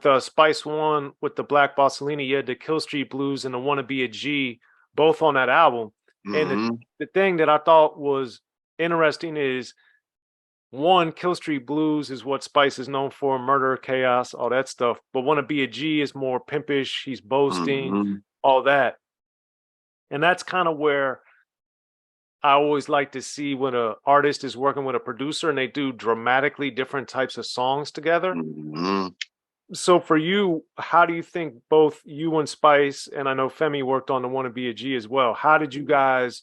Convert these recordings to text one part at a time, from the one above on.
with Spice One, with the Black Bossalina, you had the Kill Street Blues and the Wanna Be a G, both on that album. And the thing that I thought was interesting is, one, Kill Street Blues is what Spice is known for, murder, chaos, all that stuff. But Wanna Be a G is more pimpish, he's boasting, all that. And that's kind of where I always like to see when an artist is working with a producer and they do dramatically different types of songs together. So for you, how do you think both you and Spice, and I know Femi worked on the Wanna Be a G as well, how did you guys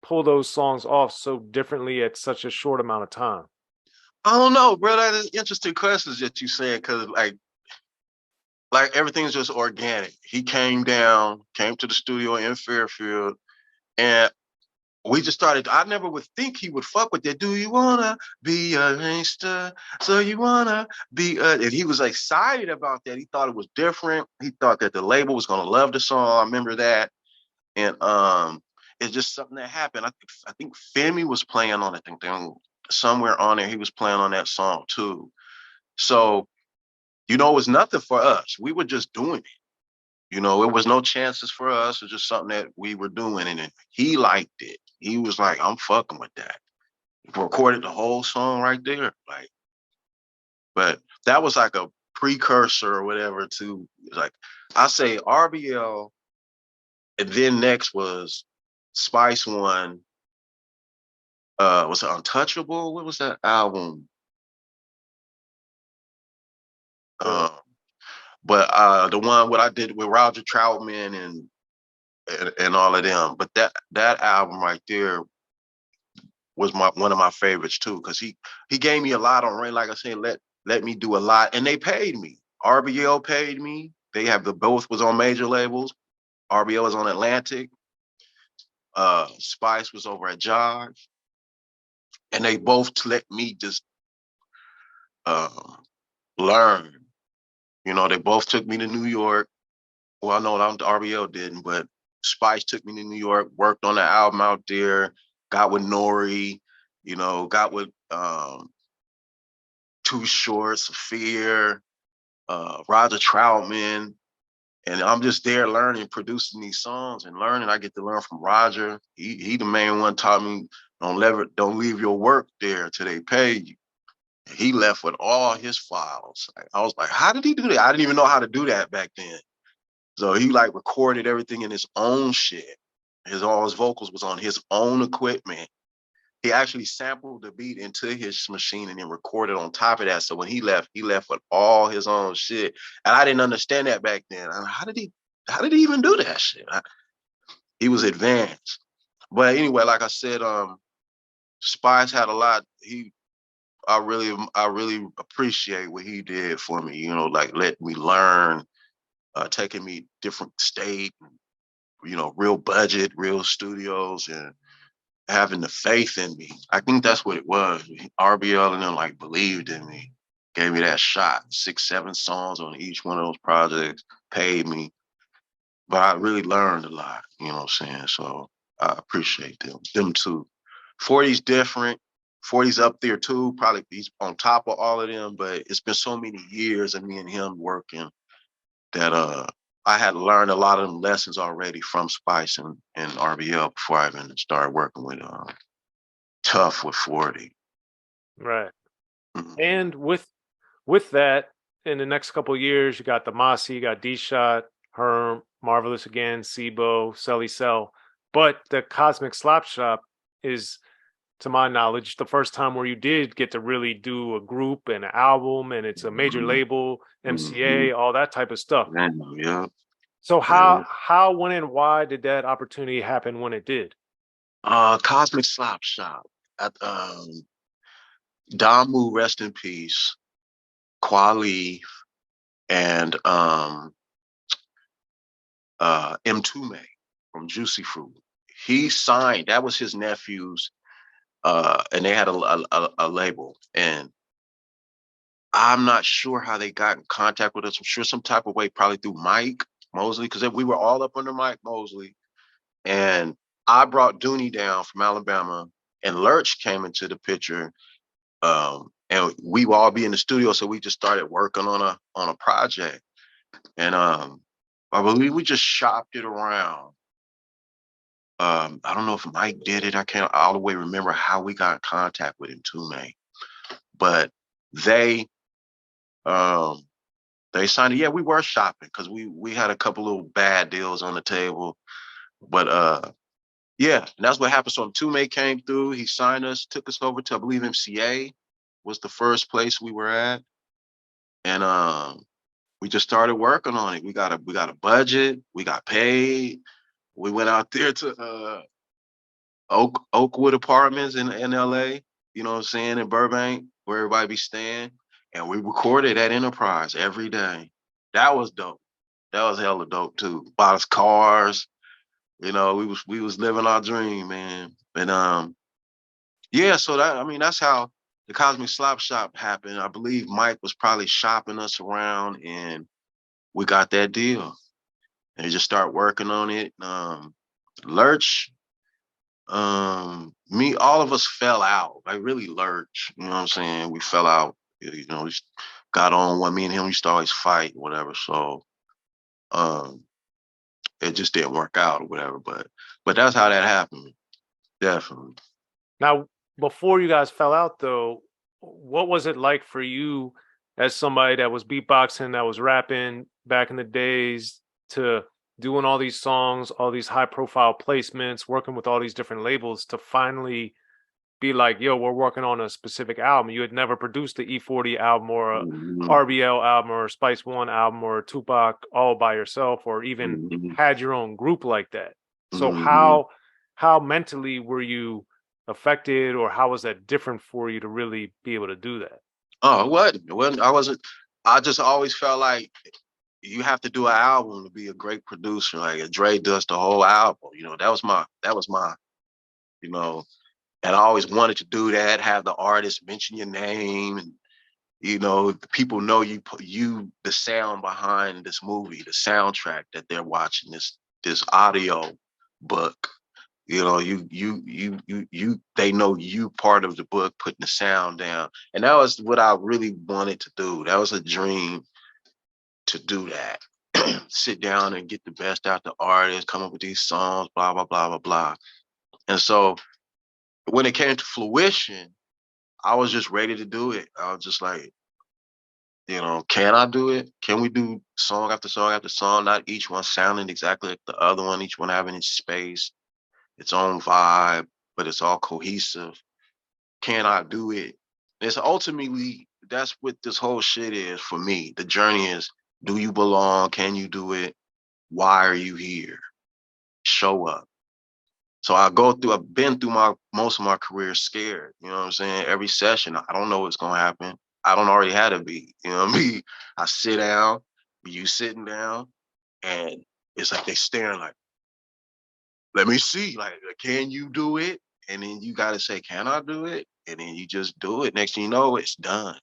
pull those songs off so differently at such a short amount of time? I don't know, bro. That is interesting questions that you said, because like everything's just organic. He came to the studio in Fairfield, and we just started. I never would think he would fuck with that. Do you wanna be a gangster? So you wanna be a... And he was excited about that. He thought it was different. He thought that the label was gonna love the song. I remember that. And it's just something that happened. I think Femi was playing on it. I think somewhere on there he was playing on that song too. So, it was nothing for us. We were just doing it. It was no chances for us. It was just something that we were doing, and he liked it. He was like, I'm fucking with that. He recorded the whole song right there. But that was like a precursor or whatever to, I say RBL, and then next was Spice One. Was it Untouchable? What was that album? But the one what I did with Roger Troutman and all of them. But that album right there was one of my favorites too, because he gave me a lot on Rain. Like I said, let me do a lot, and they paid me. RBL paid me. Both was on major labels. RBL was on Atlantic. Spice was over at Jive, and they both let me just learn. They both took me to New York. Well, no, RBL didn't, but Spice took me to New York, worked on the album out there, got with Nori, got with Too Short, Sophia, Roger Troutman. And I'm just there learning, producing these songs and learning. I get to learn from Roger. He the main one taught me, don't leave your work there till they pay you. He left with all his files. I was like, how did he do that? I didn't even know how to do that back then. So he recorded everything in his own shit. All his vocals was on his own equipment. He actually sampled the beat into his machine and then recorded on top of that. So when he left with all his own shit. And I didn't understand that back then. How did he even do that shit? He was advanced. But anyway, like I said, Spice had a lot. I really appreciate what he did for me, let me learn, taking me different state, real budget, real studios, and having the faith in me. I think that's what it was. RBL and them believed in me, gave me that shot. 6, 7 songs on each one of those projects, paid me. But I really learned a lot, you know what I'm saying? So I appreciate them too. 40's different. 40's up there too, probably he's on top of all of them, but it's been so many years of me and him working that I had learned a lot of them lessons already from Spice and RBL before I even started working with Tough with 40. Right. And with that, in the next couple of years, you got the Mossy, you got D-Shot, Herm, Marvelous Again, Sibo, Selly Cell. But the Cosmic Slop Shop is, to my knowledge, the first time where you did get to really do a group and an album, and it's a major label, MCA, all that type of stuff. Yeah. So how, when, and why did that opportunity happen when it did? Cosmic Slop Shop. Damu, rest in peace. Kweli and M2 from Juicy Fruit. He signed. That was his nephew's. And they had a label, and I'm not sure how they got in contact with us. I'm sure some type of way, probably through Mike Mosley, because we were all up under Mike Mosley. And I brought Dooney down from Alabama, and Lurch came into the picture and we would all be in the studio. So we just started working on a project. And I believe we just shopped it around. I don't know if Mike did it. I can't all the way remember how we got in contact with him too, man. But they signed it. Yeah, we were shopping because we had a couple little bad deals on the table. But yeah, and that's what happened. So Tume came through, he signed us, took us over to, I believe, MCA was the first place we were at. And we just started working on it. We got a budget, we got paid. We went out there to Oakwood Apartments in LA, you know what I'm saying, in Burbank, where everybody be staying. And we recorded at Enterprise every day. That was dope. That was hella dope too. Bought us cars, you know, we was living our dream, man. And yeah, so that's how the Cosmic Slop Shop happened. I believe Mike was probably shopping us around and we got that deal. And we just start working on it. Lurch, all of us fell out. Like really Lurch, you know what I'm saying? We fell out. You know, we got on one. Me and him used to always fight, whatever. So it just didn't work out or whatever. But that's how that happened. Definitely. Now, before you guys fell out, though, what was it like for you as somebody that was beatboxing, that was rapping back in the days, to doing all these songs, all these high profile placements, working with all these different labels to finally be like, yo, we're working on a specific album? You had never produced the E40 album or a RBL album or a Spice One album or Tupac all by yourself, or even had your own group like that. So how mentally were you affected, or how was that different for you to really be able to do that? Oh, it wasn't. I wasn't. I just always felt like you have to do an album to be a great producer. Like Dre does the whole album. You know, that was my, you know, and I always wanted to do that. Have the artist mention your name, and you know, people know you the sound behind this movie, the soundtrack that they're watching, this audio book. You know, they know you part of the book, putting the sound down. And that was what I really wanted to do. That was a dream, to do that. Sit down and get the best out the artist, come up with these songs, blah, blah, blah, blah, blah. And so when it came to fruition, I was just ready to do it. I was just like, you know, can I do it? Can we do song after song after song, not each one sounding exactly like the other one, each one having its space, its own vibe, but it's all cohesive? Can I do it? It's ultimately, that's what this whole shit is for me. The journey is, do you belong? Can you do it? Why are you here? Show up. So I've been through most of my career scared. You know what I'm saying? Every session, I don't know what's gonna happen. I don't already have a beat. You know what I mean? I sit down, you sitting down, and it's like they staring like, let me see, like, can you do it? And then you gotta say, can I do it? And then you just do it. Next thing you know, it's done.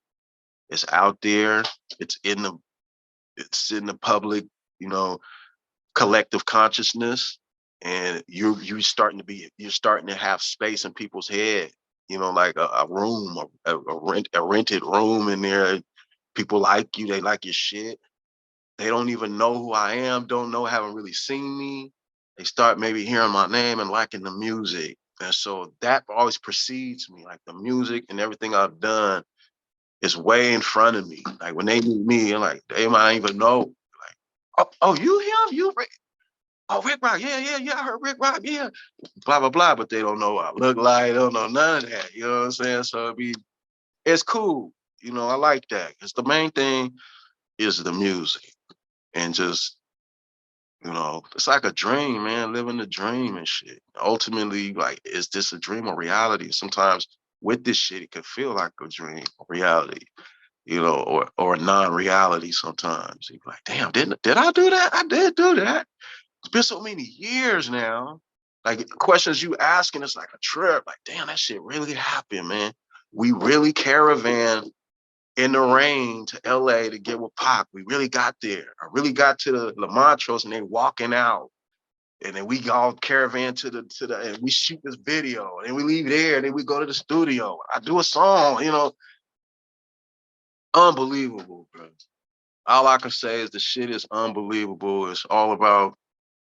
It's out there. It's in the public, you know, collective consciousness. And you're starting to have space in people's head, you know, like a room, a rented room in there. People like you, they like your shit. They don't even know who I am, haven't really seen me. They start maybe hearing my name and liking the music. And so that always precedes me, like the music and everything I've done is way in front of me. Like when they meet me, and like they might even know, like, oh, you him, you Rick. Oh, Rick Rock, yeah, I heard Rick Rock, yeah, blah, blah, blah, but they don't know what I look like, they don't know none of that, you know what I'm saying? So it's cool, you know, I like that, because the main thing is the music, and just, you know, it's like a dream, man, living the dream and shit. Ultimately, like, is this a dream or reality? Sometimes with this shit, it can feel like a dream or reality, you know, or a non-reality sometimes. You're like, damn, did I do that? I did do that. It's been so many years now. Like questions you asking, it's like a trip. Like, damn, that shit really happened, man. We really caravan in the rain to LA to get with Pac. We really got there. I really got to the La Montrose and they walking out. And then we all caravan to the and we shoot this video. And then we leave there and then we go to the studio. I do a song, you know. Unbelievable, bro. All I can say is the shit is unbelievable. It's all about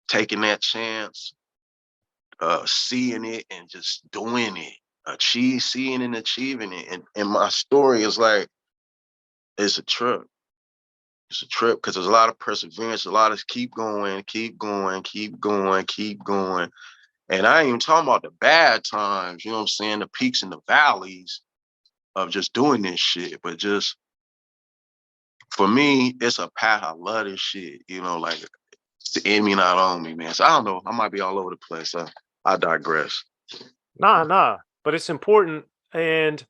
taking that chance, seeing it and just doing it. Seeing and achieving it. And my story is like, it's a trip. It's a trip because there's a lot of perseverance, a lot of keep going, keep going, keep going, keep going. And I ain't even talking about the bad times, you know what I'm saying? The peaks and the valleys of just doing this shit. But just for me, it's a path. I love this shit, you know, like it's the enemy not on me, man. So I don't know. I might be all over the place. I digress. Nah. But it's important. And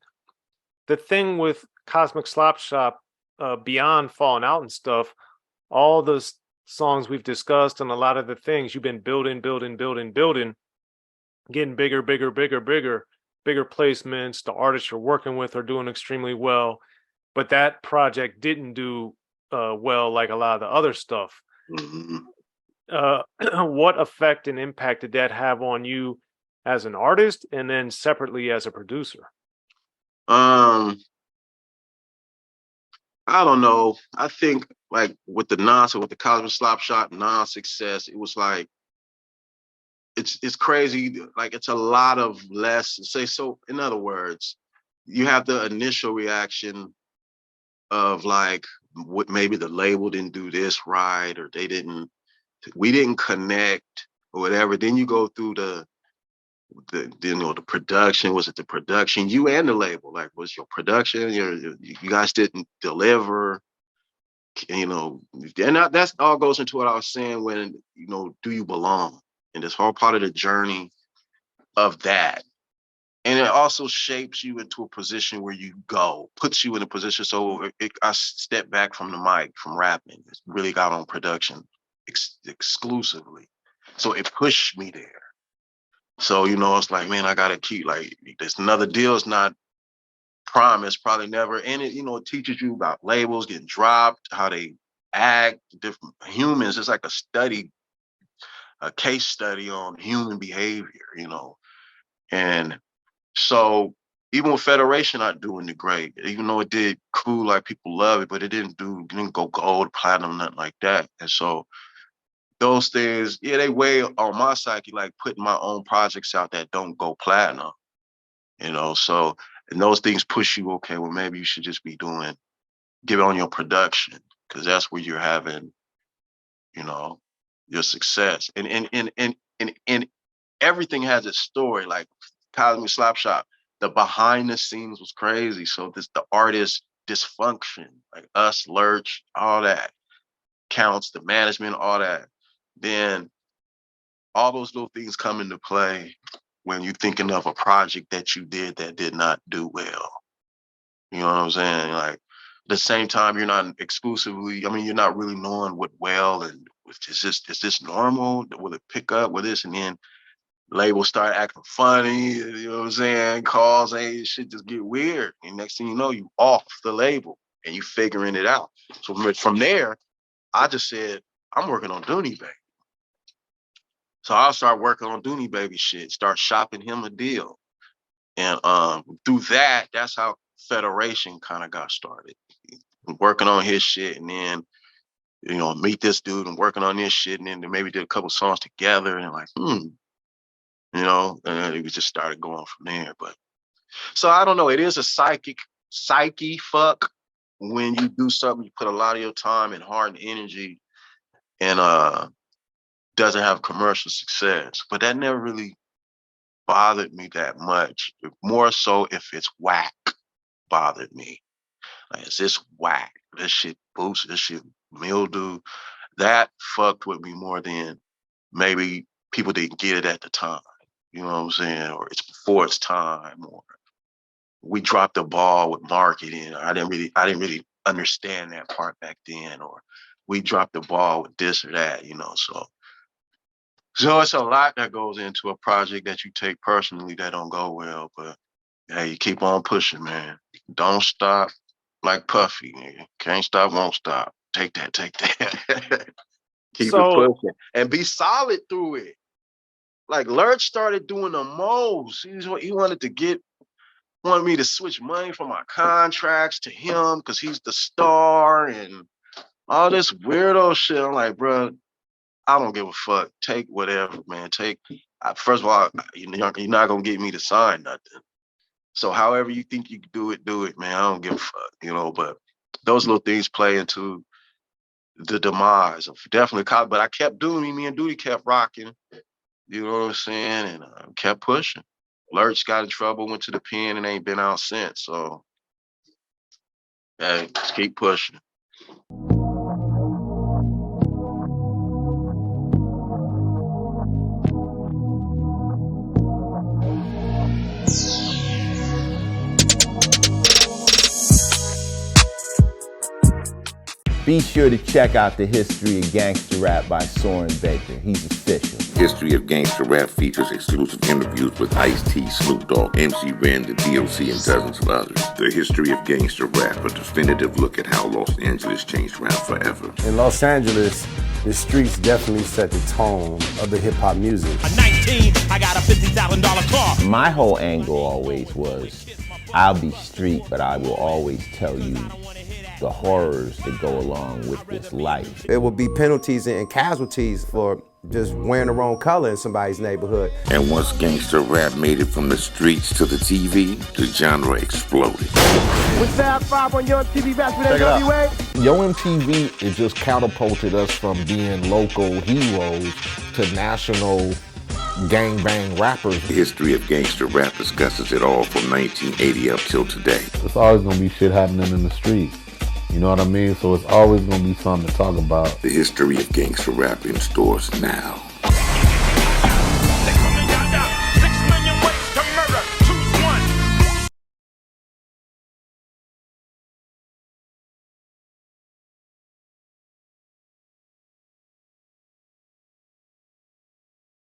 the thing with Cosmic Slop Shop, beyond Falling Out and stuff, all those songs we've discussed and a lot of the things you've been building, getting bigger, bigger placements. The artists you're working with are doing extremely well. But that project didn't do well like a lot of the other stuff. What effect and impact did that have on you as an artist and then separately as a producer? I don't know. I think like with the Cosmic Slop Shop non-success, it was like it's crazy. Like it's a lot of less. Say so. In other words, you have the initial reaction of like what maybe the label didn't do this right or we didn't connect or whatever. Then you go through the production. Was it the production? You and the label, like, was your production? You guys didn't deliver. You know, and that's all goes into what I was saying when, you know, do you belong? And this whole part of the journey of that. And it also shapes you into a position where you go, puts you in a position. So I stepped back from the mic, from rapping, it really got on production exclusively. So it pushed me there. So, you know, it's like, man, I got to keep, like, there's another deal. It's not promised, probably never. And it, you know, it teaches you about labels getting dropped, how they act, different humans. It's like a case study on human behavior, you know. And so even with Federation not doing the great, even though it did cool, like people love it, but it didn't go gold, platinum, nothing like that. And so those things, yeah, they weigh on my psyche, like putting my own projects out that don't go platinum, you know. So, and those things push you, okay, well, maybe you should just be give it on your production, because that's where you're having, you know, your success. And everything has its story. Like Cosmic Slop Shop, the behind the scenes was crazy. So the artist dysfunction, like us, Lurch, all that counts, the management, all that. Then all those little things come into play when you're thinking of a project that you did that did not do well. You know what I'm saying? Like, at the same time, you're not exclusively, I mean, you're not really knowing what well and is this normal? Will it pick up with this? And then labels start acting funny, you know what I'm saying? Calls, hey, shit just get weird. And next thing you know, you off the label and you figuring it out. So from there, I just said, I'm working on Dooney Baby. So I'll start working on Dooney Baby shit, start shopping him a deal. And through that, that's how Federation kind of got started. Working on his shit, and then, you know, meet this dude and working on this shit, and then maybe did a couple songs together, and like, you know, and then it just started going from there. But so I don't know. It is a psyche fuck when you do something, you put a lot of your time and heart and energy, and doesn't have commercial success. But that never really bothered me that much. More so if it's whack bothered me. Like, is this whack? This shit boost, this shit mildew. That fucked with me more than maybe people didn't get it at the time. You know what I'm saying? Or it's before its time, or we dropped the ball with marketing. I didn't really understand that part back then, or we dropped the ball with this or that, you know. So it's a lot that goes into a project that you take personally that don't go well, but hey, you keep on pushing, man. Don't stop. Like Puffy, nigga. Can't stop, won't stop. Take that. Keep it So pushing and be solid through it. Like Lurch started doing the most. He wanted to get wanted me to switch money from my contracts to him because he's the star and all this weirdo shit. I'm like, bro, I don't give a fuck. Take whatever, man. First of all, you're not gonna get me to sign nothing. So however you think you can do it, man. I don't give a fuck, you know. But those little things play into the demise of definitely college. But I kept doing me and Duty kept rocking. You know what I'm saying? And I kept pushing. Lurch got in trouble, went to the pen, and ain't been out since. So, hey, just keep pushing. Be sure to check out the History of Gangster Rap by Soren Baker. He's official. History of Gangster Rap features exclusive interviews with Ice-T, Snoop Dogg, MC Ren, the D.O.C, and dozens of others. The History of Gangster Rap, a definitive look at how Los Angeles changed rap forever. In Los Angeles, the streets definitely set the tone of the hip-hop music. At 19, I got a $50,000 car. My whole angle always was, I'll be street, but I will always tell you the horrors that go along with this life. It would be penalties and casualties for just wearing the wrong color in somebody's neighborhood. And once gangster rap made it from the streets to the TV, the genre exploded. With Fab 5 on Yo MTV Raps with NWA. Yo MTV, it just catapulted us from being local heroes to national gangbang rappers. The History of Gangster Rap discusses it all from 1980 up till today. It's always gonna be shit happening in the streets. You know what I mean? So it's always gonna be something to talk about. The History of Gangster Rap in stores now.